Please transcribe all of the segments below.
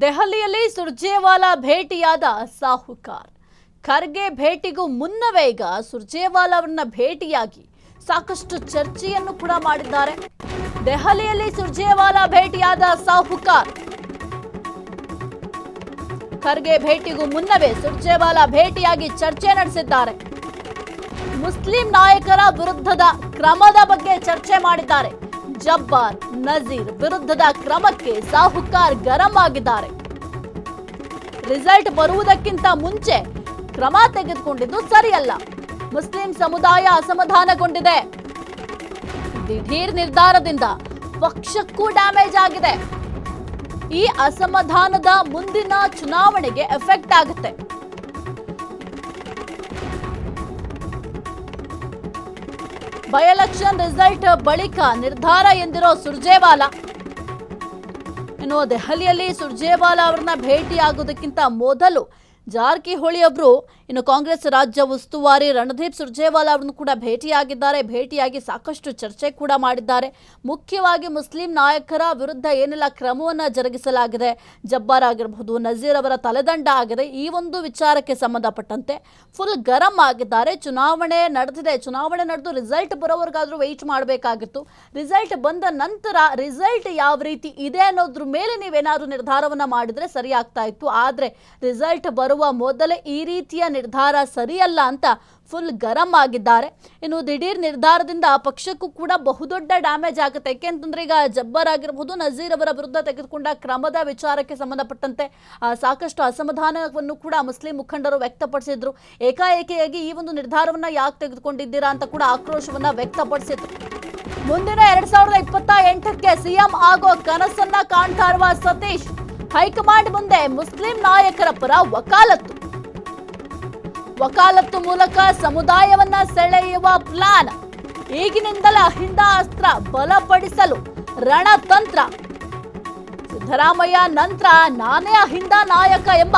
ದೆಹಲಿಯಲ್ಲಿ ಸುರ್ಜೇವಾಲಾ ಭೇಟಿಯಾದ ಸಾಹುಕಾರ್. ಖರ್ಗೆ ಭೇಟಿಗೂ ಮುನ್ನವೇ ಈಗ ಸುರ್ಜೇವಾಲಾ ಅವರನ್ನ ಭೇಟಿಯಾಗಿ ಸಾಕಷ್ಟು ಚರ್ಚೆಯನ್ನು ಕೂಡ ಮಾಡಿದ್ದಾರೆ. ದೆಹಲಿಯಲ್ಲಿ ಸುರ್ಜೇವಾಲಾ ಭೇಟಿಯಾದ ಸಾಹುಕಾರ್. ಖರ್ಗೆ ಭೇಟಿಗೂ ಮುನ್ನವೇ ಸುರ್ಜೇವಾಲಾ ಭೇಟಿಯಾಗಿ ಚರ್ಚೆ ನಡೆಸಿದ್ದಾರೆ. ಮುಸ್ಲಿಂ ನಾಯಕರ ವಿರುದ್ಧದ ಕ್ರಮದ ಬಗ್ಗೆ ಚರ್ಚೆ ಮಾಡಿದ್ದಾರೆ. ಜಬ್ಬಾರ್, ನಜೀರ್ ವಿರುದ್ಧದ ಕ್ರಮಕ್ಕೆ ಸಾಹುಕಾರ್ ಗರಂ ಆಗಿದ್ದಾರೆ. ರಿಸಲ್ಟ್ ಬರುವುದಕ್ಕಿಂತ ಮುಂಚೆ ಕ್ರಮ ತೆಗೆದುಕೊಂಡಿದ್ದು ಸರಿಯಲ್ಲ. ಮುಸ್ಲಿಂ ಸಮುದಾಯ ಅಸಮಾಧಾನಗೊಂಡಿದೆ. ದಿಢೀರ್ ನಿರ್ಧಾರದಿಂದ ಪಕ್ಷಕ್ಕೂ ಡ್ಯಾಮೇಜ್ ಆಗಿದೆ. ಈ ಅಸಮಾಧಾನದ ಮುಂದಿನ ಚುನಾವಣೆಗೆ ಎಫೆಕ್ಟ್ ಆಗುತ್ತೆ. ಬೈ ಎಲೆಕ್ಷನ್ ರಿಸಲ್ಟ್ ಬಳಿಕ ನಿರ್ಧಾರ ಎಂದಿರೋ ಸುರ್ಜೇವಾಲಾ. ಇನ್ನು ದೆಹಲಿಯಲ್ಲಿ ಸುರ್ಜೇವಾಲಾ ಅವರನ್ನ ಭೇಟಿಯಾಗುವುದಕ್ಕಿಂತ ಮೊದಲು ಜಾರಕಿಹೊಳಿ ಅವರು ಇನ್ನು ಕಾಂಗ್ರೆಸ್ ರಾಜ್ಯ ಉಸ್ತುವಾರಿ ರಣದೀಪ್ ಸುರ್ಜೇವಾಲಾ ಅವರನ್ನು ಕೂಡ ಭೇಟಿಯಾಗಿದ್ದಾರೆ. ಭೇಟಿಯಾಗಿ ಸಾಕಷ್ಟು ಚರ್ಚೆ ಕೂಡ ಮಾಡಿದ್ದಾರೆ. ಮುಖ್ಯವಾಗಿ ಮುಸ್ಲಿಂ ನಾಯಕರ ವಿರುದ್ಧ ಏನೆಲ್ಲ ಕ್ರಮವನ್ನು ಜರುಗಿಸಲಾಗಿದೆ, ಜಬ್ಬಾರ್ ಆಗಿರಬಹುದು, ನಜೀರ್ ಅವರ ತಲೆದಂಡ ಆಗಿದೆ, ಈ ಒಂದು ವಿಚಾರಕ್ಕೆ ಸಂಬಂಧಪಟ್ಟಂತೆ ಫುಲ್ ಗರಂ ಆಗಿದ್ದಾರೆ. ಚುನಾವಣೆ ನಡೆದಿದೆ, ಚುನಾವಣೆ ನಡೆದು ರಿಸಲ್ಟ್ ಬರೋವರೆಗಾದ್ರೂ ವೆಯ್ಟ್ ಮಾಡಬೇಕಾಗಿತ್ತು. ರಿಸಲ್ಟ್ ಬಂದ ನಂತರ ರಿಸಲ್ಟ್ ಯಾವ ರೀತಿ ಇದೆ ಅನ್ನೋದ್ರ ಮೇಲೆ ನೀವೇನಾದ್ರೂ ನಿರ್ಧಾರವನ್ನ ಮಾಡಿದ್ರೆ ಸರಿ ಆಗ್ತಾ ಇತ್ತು. ಆದ್ರೆ ರಿಸಲ್ಟ್ ಬರುವ ಮೊದಲೇ ಈ ರೀತಿಯ ನಿರ್ಧಾರ ಸರಿಯಲ್ಲ ಅಂತ ಫುಲ್ ಗರಂ ಆಗಿದ್ದಾರೆ. ಇನ್ನು ದಿಢೀರ್ ನಿರ್ಧಾರದಿಂದ ಪಕ್ಷಕ್ಕೂ ಕೂಡ ಬಹುದೊಡ್ಡ ಡ್ಯಾಮೇಜ್ ಆಗುತ್ತೆ. ಯಾಕೆಂತಂದ್ರೆ ಈಗ ಜಬ್ಬಾರ್ ಆಗಿರಬಹುದು, ನಜೀರ್ ಅವರ ವಿರುದ್ಧ ತೆಗೆದುಕೊಂಡ ಕ್ರಮದ ವಿಚಾರಕ್ಕೆ ಸಂಬಂಧಪಟ್ಟಂತೆ ಸಾಕಷ್ಟು ಅಸಮಾಧಾನವನ್ನು ಕೂಡ ಮುಸ್ಲಿಂ ಮುಖಂಡರು ವ್ಯಕ್ತಪಡಿಸಿದ್ರು. ಏಕಾಏಕಿಯಾಗಿ ಈ ಒಂದು ನಿರ್ಧಾರವನ್ನ ಯಾಕೆ ತೆಗೆದುಕೊಂಡಿದ್ದೀರಾ ಅಂತ ಕೂಡ ಆಕ್ರೋಶವನ್ನ ವ್ಯಕ್ತಪಡಿಸಿದ್ರು. ಮುಂದಿನ 2028ಕ್ಕೆ ಸಿಎಂ ಆಗೋ ಕನಸನ್ನ ಕಾಣ್ತಾ ಇರುವ ಸತೀಶ್ ಹೈಕಮಾಂಡ್ ಮುಂದೆ ಮುಸ್ಲಿಂ ನಾಯಕರ ಪರ ವಕಾಲತ್ತು ಮೂಲಕ ಸಮುದಾಯವನ್ನ ಸೆಳೆಯುವ ಪ್ಲಾನ್. ಈಗಿನಿಂದಲೇ ಅಹಿಂದ ಅಸ್ತ್ರ ಬಲಪಡಿಸಲು ರಣತಂತ್ರ. ಸಿದ್ದರಾಮಯ್ಯ ನಂತರ ನಾನೇ ಅಹಿಂದ ನಾಯಕ ಎಂಬ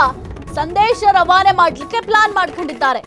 ಸಂದೇಶ ರವಾನೆ ಮಾಡಲಿಕ್ಕೆ ಪ್ಲಾನ್ ಮಾಡ್ಕೊಂಡಿದ್ದಾರೆ.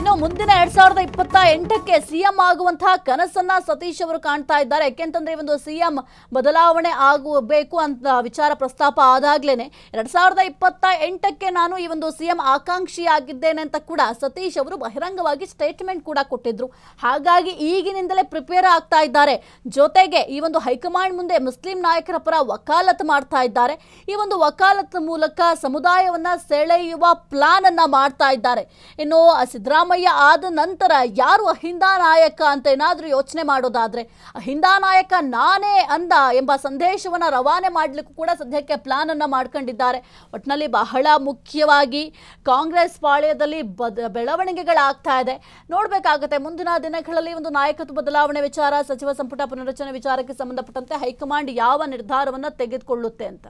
ಇನ್ನು ಮುಂದಿನ 2028ಕ್ಕೆ ಸಿಎಂ ಆಗುವಂತಹ ಕನಸನ್ನ ಸತೀಶ್ ಅವರು ಕಾಣ್ತಾ ಇದ್ದಾರೆ. ಯಾಕೆಂತಂದ್ರೆ ಒಂದು ಸಿಎಂ ಬದಲಾವಣೆ ಆಗಬೇಕು ಅಂತ ವಿಚಾರ ಪ್ರಸ್ತಾಪ ಆದಾಗ್ಲೇನೆ 2028ಕ್ಕೆ ನಾನು ಈ ಒಂದು ಸಿಎಂ ಆಕಾಂಕ್ಷಿಯಾಗಿದ್ದೇನೆ ಅಂತ ಕೂಡ ಸತೀಶ್ ಅವರು ಬಹಿರಂಗವಾಗಿ ಸ್ಟೇಟ್ಮೆಂಟ್ ಕೂಡ ಕೊಟ್ಟಿದ್ರು. ಹಾಗಾಗಿ ಈಗಿನಿಂದಲೇ ಪ್ರಿಪೇರ್ ಆಗ್ತಾ ಇದ್ದಾರೆ. ಜೊತೆಗೆ ಈ ಒಂದು ಹೈಕಮಾಂಡ್ ಮುಂದೆ ಮುಸ್ಲಿಂ ನಾಯಕರ ಪರ ವಕಾಲತ್ ಮಾಡ್ತಾ ಇದ್ದಾರೆ. ಈ ಒಂದು ವಕಾಲತ್ ಮೂಲಕ ಸಮುದಾಯವನ್ನ ಸೆಳೆಯುವ ಪ್ಲಾನ್ ಅನ್ನ ಮಾಡ್ತಾ ಇದ್ದಾರೆ. ಇನ್ನು ಸಿದ್ದರಾಮಯ್ಯ ಆದ ನಂತರ ಯಾರು ಅಹಿಂದ ನಾಯಕ ಅಂತ ಏನಾದ್ರೂ ಯೋಚನೆ ಮಾಡೋದಾದ್ರೆ ಅಹಿಂದ ನಾಯಕ ನಾನೇ ಅಂದ ಎಂಬ ಸಂದೇಶವನ್ನ ರವಾನೆ ಮಾಡ್ಲಿಕ್ಕೂ ಕೂಡ ಸದ್ಯಕ್ಕೆ ಪ್ಲಾನ್ ಅನ್ನ ಮಾಡ್ಕೊಂಡಿದ್ದಾರೆ. ಒಟ್ಟಿನಲ್ಲಿ ಬಹಳ ಮುಖ್ಯವಾಗಿ ಕಾಂಗ್ರೆಸ್ ಪಾಳ್ಯದಲ್ಲಿ ಬೆಳವಣಿಗೆಗಳಾಗ್ತಾ ಇದೆ. ನೋಡ್ಬೇಕಾಗುತ್ತೆ ಮುಂದಿನ ದಿನಗಳಲ್ಲಿ ಒಂದು ನಾಯಕತ್ವ ಬದಲಾವಣೆ ವಿಚಾರ, ಸಚಿವ ಸಂಪುಟ ಪುನರಚನೆ ವಿಚಾರಕ್ಕೆ ಸಂಬಂಧಪಟ್ಟಂತೆ ಹೈಕಮಾಂಡ್ ಯಾವ ನಿರ್ಧಾರವನ್ನ ತೆಗೆದುಕೊಳ್ಳುತ್ತೆ ಅಂತ.